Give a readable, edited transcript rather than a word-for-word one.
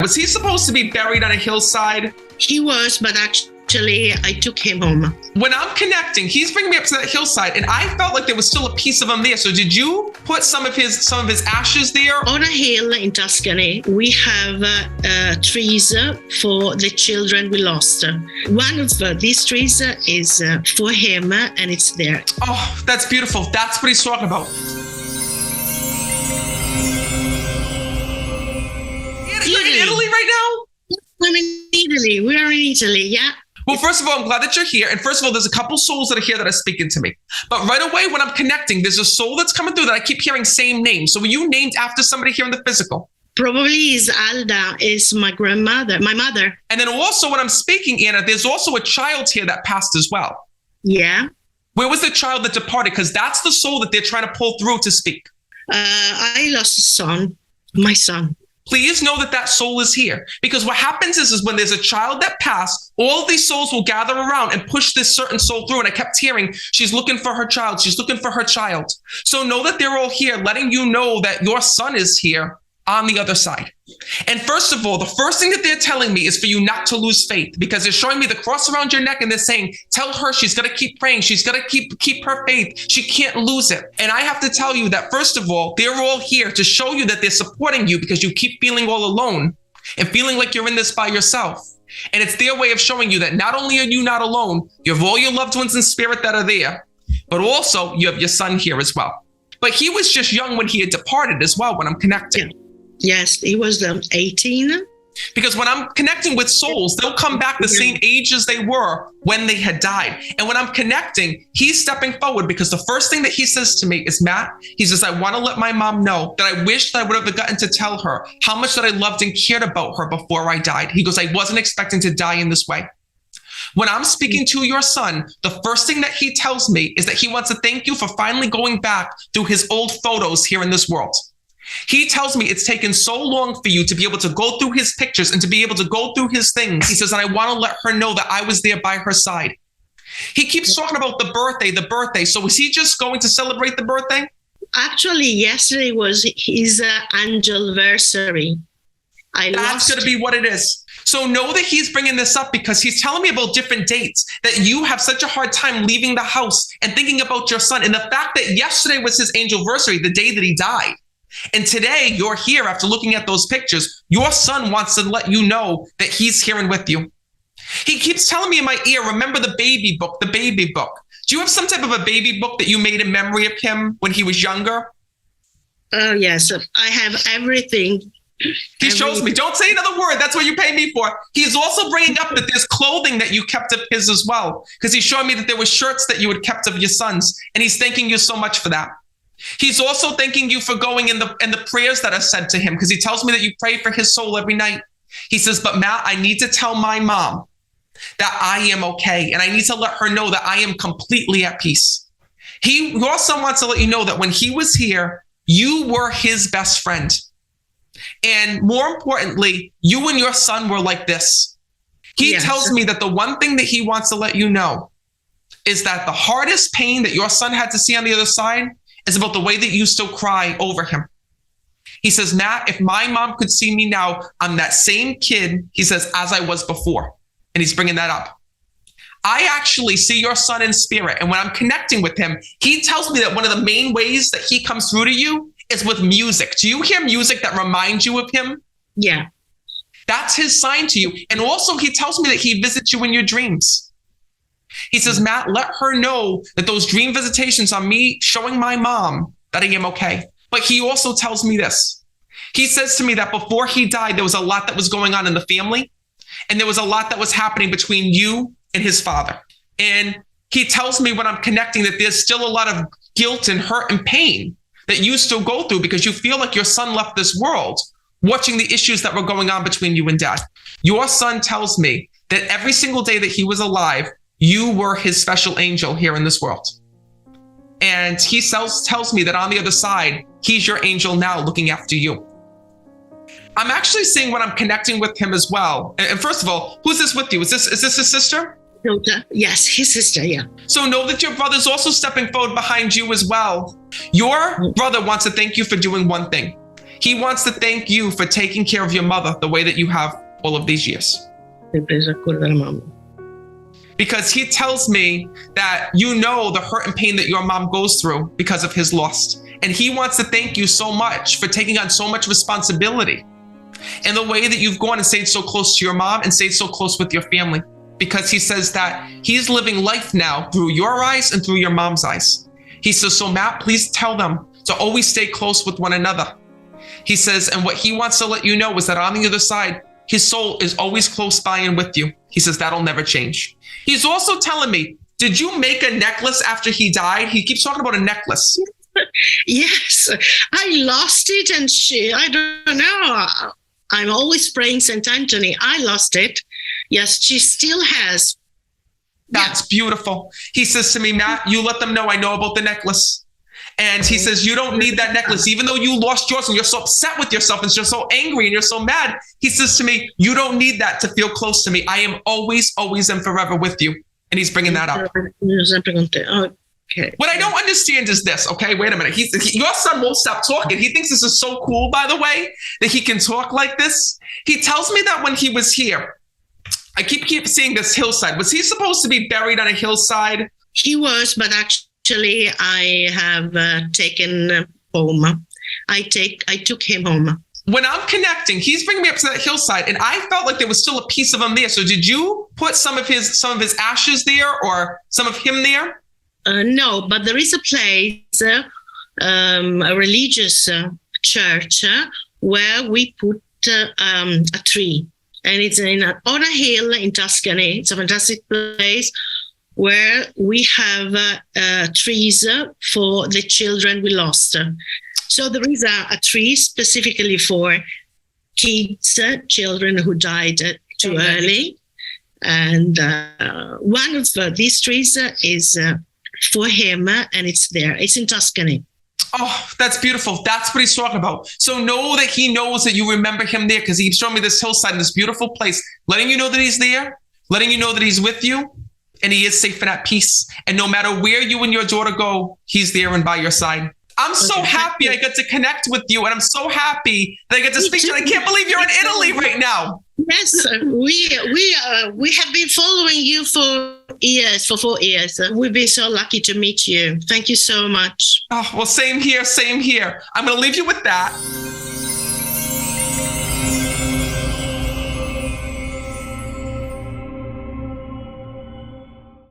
Was he supposed to be buried on a hillside? He was, but actually I took him home. When I'm connecting, he's bringing me up to that hillside, and I felt like there was still a piece of him there. So did you put some of his ashes there? On a hill in Tuscany, we have trees for the children we lost. One of these trees is for him, and it's there. Oh, that's beautiful. That's what he's talking about. You're in Italy right now? I'm in Italy. We are in Italy, yeah. Well, first of all, I'm glad that you're here. And first of all, there's a couple souls that are here that are speaking to me. But right away, when I'm connecting, there's a soul that's coming through that I keep hearing same name. So were you named after somebody here in the physical? Probably is Alda, is my grandmother, my mother. And then also when I'm speaking, Anna, there's also a child here that passed as well. Yeah. Where was the child that departed? Because that's the soul that they're trying to pull through to speak. I lost a son, my son. Please know that that soul is here, because what happens is when there's a child that passed, all of these souls will gather around and push this certain soul through. And I kept hearing, she's looking for her child. She's looking for her child. So know that they're all here, letting you know that your son is here on the other side. And first of all, the first thing that they're telling me is for you not to lose faith, because they're showing me the cross around your neck and they're saying, tell her she's got to keep praying. She's got to keep her faith. She can't lose it. And I have to tell you that, first of all, they're all here to show you that they're supporting you because you keep feeling all alone and feeling like you're in this by yourself. And it's their way of showing you that not only are you not alone, you have all your loved ones in spirit that are there, but also you have your son here as well. But he was just young when he had departed as well, when I'm connecting. Yeah. Yes, he was 18. Because when I'm connecting with souls, they'll come back the same age as they were when they had died. And when I'm connecting, he's stepping forward because the first thing that he says to me is, Matt, he says, I want to let my mom know that I wish that I would have gotten to tell her how much that I loved and cared about her before I died. He goes, I wasn't expecting to die in this way. When I'm speaking to your son, the first thing that he tells me is that he wants to thank you for finally going back through his old photos here in this world. He tells me it's taken so long for you to be able to go through his pictures and to be able to go through his things. He says, and I want to let her know that I was there by her side. He keeps talking about the birthday. So is he just going to celebrate the birthday? Actually, yesterday was his anniversary. That's going to be what it is. So know that he's bringing this up because he's telling me about different dates, that you have such a hard time leaving the house and thinking about your son. And the fact that yesterday was his anniversary, the day that he died. And today you're here after looking at those pictures. Your son wants to let you know that he's here and with you. He keeps telling me in my ear, remember the baby book. Do you have some type of a baby book that you made in memory of him when he was younger? Oh, yes. I have everything. He shows me. Don't say another word. That's what you pay me for. He's also bringing up that there's clothing that you kept of his as well, because he's showing me that there were shirts that you had kept of your son's, and he's thanking you so much for that. He's also thanking you for going in the prayers that are said to him, because he tells me that you pray for his soul every night. He says, but Matt, I need to tell my mom that I am okay. And I need to let her know that I am completely at peace. Your son wants to let you know that when he was here, you were his best friend. And more importantly, you and your son were like this. He tells me that the one thing that he wants to let you know is that the hardest pain that your son had to see on the other side is about the way that you still cry over him. He says, Matt, if my mom could see me now, I'm that same kid, he says, as I was before. And he's bringing that up. I actually see your son in spirit. And when I'm connecting with him, he tells me that one of the main ways that he comes through to you is with music. Do you hear music that reminds you of him? Yeah. That's his sign to you. And also he tells me that he visits you in your dreams. He says, Matt, let her know that those dream visitations are me showing my mom that I am okay. But he also tells me this. He says to me that before he died, there was a lot that was going on in the family. And there was a lot that was happening between you and his father. And he tells me when I'm connecting that there's still a lot of guilt and hurt and pain that you still go through because you feel like your son left this world watching the issues that were going on between you and dad. Your son tells me that every single day that he was alive, you were his special angel here in this world. And he tells me that on the other side, he's your angel now looking after you. I'm actually seeing when I'm connecting with him as well. And first of all, who's this with you? Is this his sister? Yes, his sister, yeah. So know that your brother's also stepping forward behind you as well. Your brother wants to thank you for doing one thing. He wants to thank you for taking care of your mother the way that you have all of these years. Because he tells me that you know the hurt and pain that your mom goes through because of his loss. And he wants to thank you so much for taking on so much responsibility and the way that you've gone and stayed so close to your mom and stayed so close with your family. Because he says that he's living life now through your eyes and through your mom's eyes. He says, so Matt, please tell them to always stay close with one another. He says, and what he wants to let you know is that on the other side, his soul is always close by and with you. He says, that'll never change. He's also telling me, did you make a necklace after he died? He keeps talking about a necklace. Yes, I lost it and I don't know. I'm always praying St. Anthony. I lost it. Yes, she still has. That's beautiful. He says to me, Matt, you let them know I know about the necklace. And he says, you don't need that necklace. Even though you lost yours and you're so upset with yourself and you're so angry and you're so mad, he says to me, you don't need that to feel close to me. I am always, always and forever with you. And he's bringing that up. Okay. What I don't understand is this. Okay, wait a minute. Your son won't stop talking. He thinks this is so cool, by the way, that he can talk like this. He tells me that when he was here, I keep seeing this hillside. Was he supposed to be buried on a hillside? He was, but actually I have taken home. I took him home. When I'm connecting, he's bringing me up to that hillside, and I felt like there was still a piece of him there. So did you put some of his ashes there or some of him there? No, but there is a place, a religious church where we put a tree. And it's on a hill in Tuscany. It's a fantastic place where we have trees for the children we lost. So there is a tree specifically for kids, children who died too early. And one of these trees is for him, and it's there. It's in Tuscany. Oh, that's beautiful. That's what he's talking about. So know that he knows that you remember him there because he's showing me this hillside in this beautiful place, letting you know that he's there, letting you know that he's with you, and he is safe and at peace. And no matter where you and your daughter go, he's there and by your side. I'm so happy I got to connect with you, and I'm so happy that I get to speak to you. I can't believe you're in Italy right now. Yes, we have been following you for years, for 4 years. We've been so lucky to meet you. Thank you so much. Oh, well, same here, same here. I'm going to leave you with that.